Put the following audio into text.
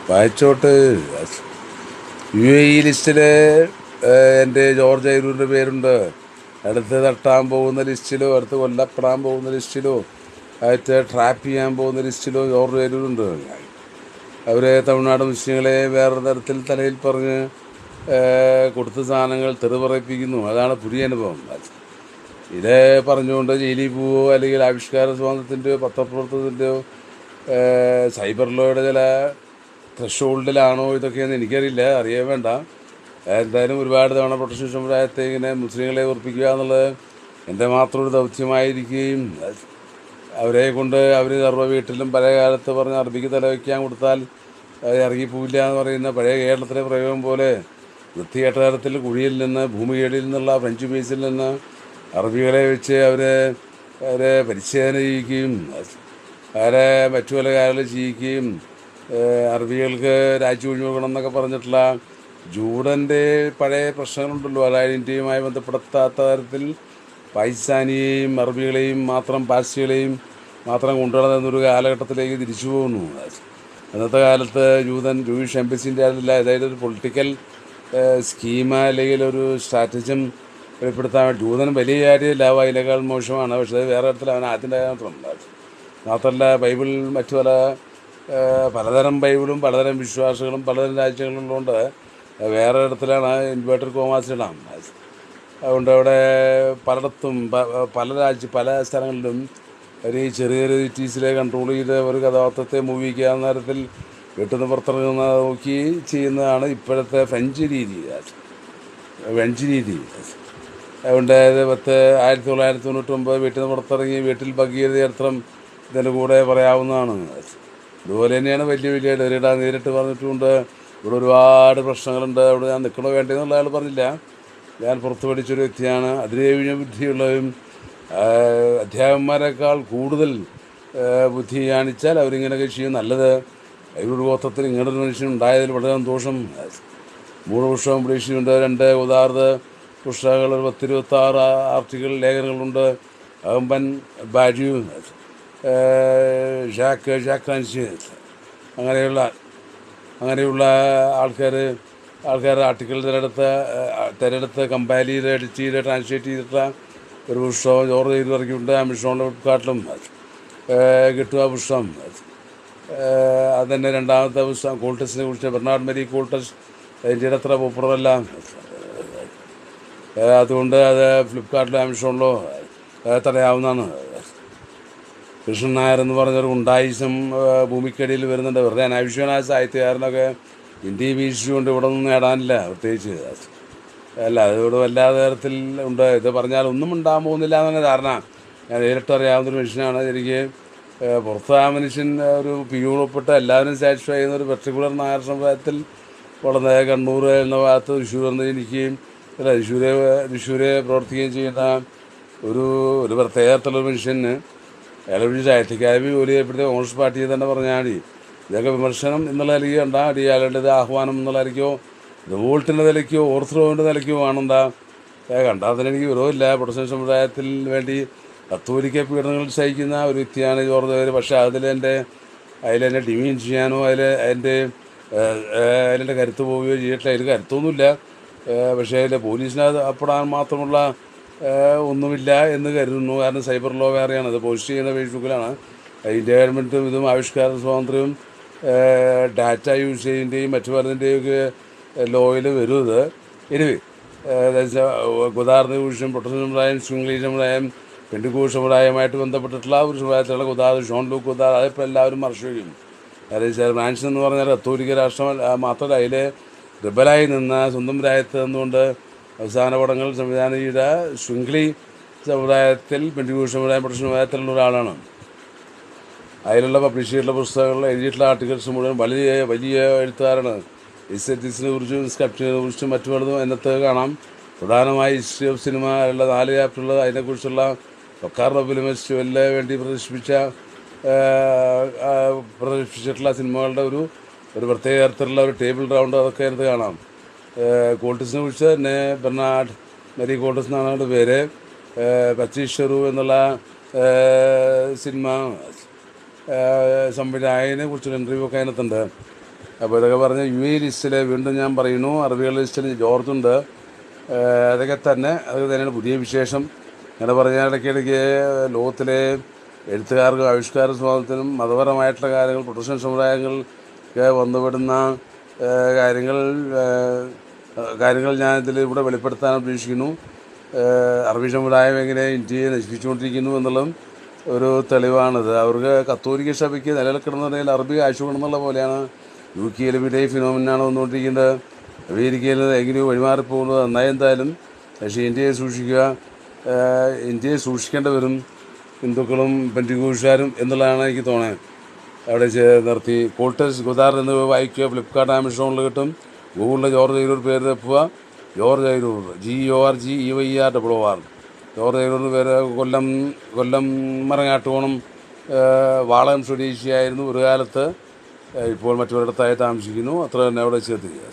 വായിച്ചോട്ട്. U A E ലിസ്റ്റിൽ എൻ്റെ George അയ്രൂരിൻ്റെ പേരുണ്ട്. അടുത്ത് തട്ടാൻ പോകുന്ന ലിസ്റ്റിലോ അടുത്ത് കൊല്ലപ്പെടാൻ പോകുന്ന ലിസ്റ്റിലോ ആയിട്ട് ട്രാപ്പ് ചെയ്യാൻ പോകുന്ന ലിസ്റ്റിലോ ജോർജ് അയ്രൂരുണ്ട്. അവർ തമിഴ്നാട് മുസ്ലിങ്ങളെ വേറെ തരത്തിൽ തലയിൽ പറഞ്ഞ് കൊടുത്ത സാധനങ്ങൾ തെറിപറയിപ്പിക്കുന്നു. അതാണ് പുതിയ അനുഭവം. ഇത് പറഞ്ഞുകൊണ്ട് ജയിലിൽ പോവോ അല്ലെങ്കിൽ ആവിഷ്കാര സ്വാതന്ത്ര്യത്തിൻ്റെയോ പത്രപ്രവർത്തനത്തിൻ്റെയോ സൈബർ ലോയുടെ ചില ത്രഷോൾഡിലാണോ ഇതൊക്കെയെന്ന് എനിക്കറിയില്ല, അറിയാൻ വേണ്ട. എന്തായാലും ഒരുപാട് തവണ പ്രൊട്ടക്ഷൻ സമുദായത്തെ ഇങ്ങനെ മുസ്ലിങ്ങളെ ഉറപ്പിക്കുക എന്നുള്ളത് എൻ്റെ മാത്രം ഒരു ദൗത്യമായിരിക്കുകയും അവരെ കൊണ്ട് അവർ സർവ്വ വീട്ടിലും പല കാലത്ത് പറഞ്ഞ് അറബിക്ക് തലവയ്ക്കാൻ കൊടുത്താൽ ഇറങ്ങിപ്പോവില്ല എന്ന് പറയുന്ന പഴയ കേരളത്തിലെ പ്രയോഗം പോലെ വൃത്തികെട്ട തരത്തിൽ കുഴിയിൽ നിന്ന് ഭൂമികേടിൽ നിന്നുള്ള ഫ്രഞ്ച് ബേസിൽ നിന്ന് അറബികളെ വെച്ച് അവരെ പരിശോധന ചെയ്യിക്കുകയും അവരെ മറ്റു പല കാര്യങ്ങൾ ചെയ്യിക്കുകയും അറബികൾക്ക് രാജ്യം ഒഴിഞ്ഞു കൊടുക്കണം എന്നൊക്കെ പറഞ്ഞിട്ടുള്ള ജൂഡൻ്റെ പഴയ പ്രശ്നങ്ങളുണ്ടല്ലോ, അതായത് ഇന്ത്യയുമായി ബന്ധപ്പെടുത്താത്ത തരത്തിൽ പാകിസ്ഥാനിയെയും അറബികളെയും മാത്രം പാഴ്സികളെയും മാത്രം കൊണ്ടുവരുന്നൊരു കാലഘട്ടത്തിലേക്ക് തിരിച്ചു പോകുന്നു. അന്നത്തെ കാലത്ത് ജൂയിഷ് എംബസിൻ്റെ അതില്ല, അതായത് ഒരു പൊളിറ്റിക്കൽ സ്കീം അല്ലെങ്കിൽ ഒരു സ്ട്രാറ്റജിയും വെളിപ്പെടുത്താൻ വേണ്ടി. ജൂതൻ വലിയ കാര്യമില്ല, അതിനേക്കാൾ മോശമാണ്. പക്ഷേ വേറെ തരത്തിൽ അവൻ ആദ്യൻ്റെ മാത്രമല്ല ബൈബിൾ മറ്റു പലതരം ബൈബിളും പലതരം വിശ്വാസങ്ങളും പലതരം രാജ്യങ്ങളും ഉള്ളതുകൊണ്ട് വേറെ ഇടത്തിലാണ് ഇൻവേർട്ടർ കോമാസിടാം. അതുകൊണ്ട് അവിടെ പലയിടത്തും പല സ്ഥലങ്ങളിലും ഒരു ചെറിയ സിറ്റീസിലെ കൺട്രോൾ ചെയ്ത് ഒരു കഥാപാത്രത്തെ മൂവിക്കുക എന്ന തരത്തിൽ വീട്ടിൽ നിന്ന് പുറത്തിറങ്ങുന്ന നോക്കി ചെയ്യുന്നതാണ് ഇപ്പോഴത്തെ ഫ്രഞ്ച് രീതി. അതുകൊണ്ട് 1999 വീട്ടിൽ നിന്ന് പുറത്തിറങ്ങി വീട്ടിൽ ഭഗീരഥ ചരിത്രം ഇതിൻ്റെ കൂടെ പറയാവുന്നതാണ്. അതുപോലെ തന്നെയാണ് വലിയ നേരിട്ട് പറഞ്ഞിട്ടുമുണ്ട്. ഇവിടെ ഒരുപാട് പ്രശ്നങ്ങളുണ്ട്, അവിടെ ഞാൻ നിൽക്കണോ വേണ്ടതെന്നുള്ള അയാൾ പറഞ്ഞില്ല. ഞാൻ പുറത്ത് പഠിച്ചൊരു വ്യക്തിയാണ്. അതിരേവിഞ്ഞ ബുദ്ധിയുള്ളവരും അധ്യാപകന്മാരെക്കാൾ കൂടുതൽ ബുദ്ധി കാണിച്ചാൽ അവരിങ്ങനെയൊക്കെ ചെയ്യും. നല്ലത് ഒരു ഗോത്രത്തിൽ ഇങ്ങനൊരു മനുഷ്യൻ ഉണ്ടായതിൽ വളരെ സന്തോഷം. 3 പുസ്തകം പ്രതീക്ഷിച്ചുണ്ട്, 2 ഉദാഹരണ പുസ്തകങ്ങൾ, 26 ആർട്ടിക്കിൾ ലേഖനങ്ങളുണ്ട്. അകമ്പൻ ബാര്യു, ഷാക്ക് അങ്ങനെയുള്ള ആൾക്കാർ ആർട്ടിക്കിൾ തിരഞ്ഞെടുത്ത് കമ്പൈൽ ചെയ്ത് എഡിറ്റ് ചെയ്ത് ട്രാൻസ്ലേറ്റ് ചെയ്തിട്ടുള്ള ഒരു പുസ്തകം ജോർജ് ചെയ്ത് ഇറക്കിയിട്ടുണ്ട്. ആമസോണിലെ ഫ്ലിപ്കാർട്ടിലും കിട്ടുക പുസ്തകം. അത് തന്നെ രണ്ടാമത്തെ പുസ്തകം കോൾട്ടസിനെ കുറിച്ച്, ബെർണാഡ് മേരി കോൾട്ടസ് ഇന്ത്യയുടെ അത്ര പോപ്പുലറല്ല. അതുകൊണ്ട് അത് ഫ്ലിപ്കാർട്ടിലോ ആമസോണിലോ തടയാവുന്നതാണ്. കൃഷ്ണൻ നായർ എന്ന് പറഞ്ഞൊരു ഉണ്ടായിസം ഭൂമിക്കടിയിൽ വരുന്നുണ്ട്. വെറുതെ അനാവശ്യമായ സാഹിത്യകാരനൊക്കെ ഇന്ത്യ വീക്ഷിച്ചുകൊണ്ട് ഇവിടെ ഒന്നും നേടാനില്ല പ്രത്യേകിച്ച്. അല്ല, അതിവിടെ വല്ലാതെ തരത്തിൽ ഉണ്ട്. ഇത് പറഞ്ഞാൽ ഒന്നും ഉണ്ടാകാൻ പോകുന്നില്ല എന്നാണ് ധാരണ. ഞാൻ നേരിട്ടറിയാവുന്നൊരു മനുഷ്യനാണ്. എനിക്ക് പുറത്ത് ആ മനുഷ്യൻ ഒരു പിയൂണൊപ്പിട്ട് എല്ലാവരും സാറ്റിസ്ഫൈ ചെയ്യുന്ന ഒരു പെർട്ടിക്കുലർ നായർ സമുദായത്തിൽ വളർന്ന കണ്ണൂർ എന്ന ഭാഗത്ത് തൃശ്ശൂർ എന്ന് ജനിക്കുകയും തൃശ്ശൂരെ പ്രവർത്തിക്കുകയും ചെയ്യുന്ന ഒരു പ്രത്യേക തരത്തിലൊരു മനുഷ്യന് അയാളെ വിളിച്ച് സാഹിത്യക്കാരി ജോലി ചെയ്യപ്പെടുത്തിയ കോൺഗ്രസ് പാർട്ടിയെ തന്നെ പറഞ്ഞാൽ മതി. ഇതൊക്കെ വിമർശനം എന്നുള്ള നിലയ്ക്ക് കണ്ടാൽ മതി. അയാളുടെ ഇത് ആഹ്വാനം എന്നുള്ള നിലയ്ക്കോ റിവോൾട്ടിൻ്റെ നിലയ്ക്കോ ഓർത്തഡോക്സിൻ്റെ നിലയ്ക്കോ ആണെന്താ കണ്ടാൽ തന്നെ എനിക്ക് വിരോധമില്ല. പ്രൊട്ടസ്റ്റന്റ് സമുദായത്തിൽ വേണ്ടി കത്തോലിക്ക പീഡനങ്ങൾ സഹിക്കുന്ന ഒരു വ്യക്തിയാണ് ജോർജ്. പക്ഷേ അതിലെന്നെ ഡിമീൻ ചെയ്യാനോ അതിലെൻ്റെ കരുത്ത് പോവുകയോ ചെയ്തിട്ടില്ല. അതിൽ കരുത്തൊന്നുമില്ല. പക്ഷേ അതിലെ പോലീസിന് അപ്പെടാൻ മാത്രമുള്ള ഒന്നുമില്ല എന്ന് കരുതുന്നു. കാരണം സൈബർ ലോ വേറെയാണ്. അത് പോസ്റ്റ് ചെയ്യുന്ന ഫേസ്ബുക്കിലാണ്. ഇന്ത്യ ഗവൺമെൻറ്റും ഇതും ആവിഷ്കാര സ്വാതന്ത്ര്യവും ഡാറ്റ യൂസേജിൻ്റെയും മറ്റു പലതിൻ്റെയൊക്കെ ലോയിൽ വരും. ഇത് എനിവേ ഗുദാർന്ന വിഷയം പ്രൊട്ടസ്റ്റന്റ് സമുദായം, ഇംഗ്ലീഷ് സമുദായം, പെൻഡിക്കോസ്റ്റ് സമുദായമായിട്ട് ബന്ധപ്പെട്ടിട്ടുള്ള ഒരു സമുദായത്തിലുള്ള ഗുദാർ, ഷോൺ ലൂക്ക് ഗുദാർ, അതിപ്പോൾ എല്ലാവരും മറച്ചു വയ്ക്കും. അതായത് ഫ്രാൻസ് എന്ന് പറഞ്ഞാൽ കത്തോലിക്ക രാഷ്ട്രം മാത്രമല്ല, അതിലെ റിബലായി നിന്ന സ്വന്തം രാജ്യത്ത് നിന്നുകൊണ്ട് അവസാന പടങ്ങൾ സംവിധാനം ചെയ്ത ശൃംഖലി സമുദായത്തിൽ, പെൻഡിക്കോസ്റ്റ് സമുദായം, പ്രൊട്ടസ്റ്റന്റ് സമുദായത്തിലുള്ള ഒരാളാണ്. അതിലുള്ള പബ്ലിഷ് ചെയ്തിട്ടുള്ള പുസ്തകങ്ങൾ, എഴുതിയിട്ടുള്ള ആർട്ടിക്കിൾസ് മുഴുവൻ വലിയ എഴുത്തുകാരാണ്. എസ്തെറ്റിക്സിനെ കുറിച്ചും സ്കൾപ്ചറിനെ കുറിച്ചും മറ്റു പലതും അതിനകത്ത് കാണാം. പ്രധാനമായി ഹിസ്റ്ററി ഓഫ് സിനിമ ഉള്ള 4 ചാപ്റ്ററുള്ള അതിനെക്കുറിച്ചുള്ള ഒക്കാർണോ ഫിലിം ഫെസ്റ്റിവലിന് വേണ്ടി പ്രദർശിപ്പിച്ചിട്ടുള്ള സിനിമകളുടെ ഒരു പ്രത്യേക തരത്തിലുള്ള ഒരു ടേബിൾ റൗണ്ട് അതൊക്കെ അതിനകത്ത് കാണാം. കോൾട്ടസിനെ കുറിച്ച് തന്നെ ബെർണാഡ് മേരി കോൾട്ടസ് എന്നാണ് അവരുടെ പേര്. പച്ചീഷറു എന്നുള്ള സിനിമ സംവിധായകനെ കുറിച്ചൊരു ഇൻ്റർവ്യൂ ഒക്കെ അതിനകത്തുണ്ട്. അപ്പോൾ ഇതൊക്കെ പറഞ്ഞ് UAE ലിസ്റ്റിൽ വീണ്ടും ഞാൻ പറയുന്നു, അറബികളുടെ ലിസ്റ്റിൽ ജോർജുണ്ട്. അതൊക്കെ തന്നെയാണ് പുതിയ വിശേഷം. അങ്ങനെ പറഞ്ഞാൽ ഇടയ്ക്കിടയ്ക്ക് ലോകത്തിലെ എഴുത്തുകാർക്കും ആവിഷ്കാര സ്വാതന്ത്ര്യത്തിനും മതപരമായിട്ടുള്ള കാര്യങ്ങൾ, പ്രൊട്ടക്ഷൻ സമുദായങ്ങൾക്ക് വന്നുവിടുന്ന കാര്യങ്ങൾ ഞാൻ ഇവിടെ വെളിപ്പെടുത്താൻ ഉദ്ദേശിക്കുന്നു. അറബി സമുദായം എങ്ങനെ ഇന്ത്യയെ നശിപ്പിച്ചുകൊണ്ടിരിക്കുന്നു എന്നുള്ളതും ഒരു തെളിവാണിത്. അവർക്ക് കത്തോലിക്ക സഭയ്ക്ക് നിലനിൽക്കണമെന്നുണ്ടെങ്കിൽ അറബി ആശുപത്രിയുള്ള പോലെയാണ്. UK ഇതേ ഫിനോമിനാണ് വന്നുകൊണ്ടിരിക്കുന്നത്. അമേരിക്കയിൽ എങ്ങനെയോ വഴിമാറിപ്പോകുന്നത് നന്നായി എന്തായാലും. പക്ഷേ ഇന്ത്യയെ സൂക്ഷിക്കേണ്ടി വരും ഹിന്ദുക്കളും പെന്തിക്കോസുകാരും എന്നുള്ളതാണ് എനിക്ക് തോന്നുന്നത്. അവിടെ നിർത്തി കോൾട്ടസ് ഗുദാർ എന്ന് വായിക്കുക. ഫ്ലിപ്കാർട്ട് ആമസോണിൽ കിട്ടും. ഗൂഗിളിൽ ജോർജ് അയിരൂർ പേര് തപ്പുക. George Ayiroor GORGEYR. ജോർജ് അയിരൂറിന് പേര് കൊല്ലം മറങ്ങാട്ടുകോണം വാളകം സ്വദേശിയായിരുന്നു ഒരു കാലത്ത്. ഇപ്പോൾ മറ്റൊരിടത്തായി താമസിക്കുന്നു. അത്ര തന്നെ അവിടെ ചേർത്തിരിക്കുക.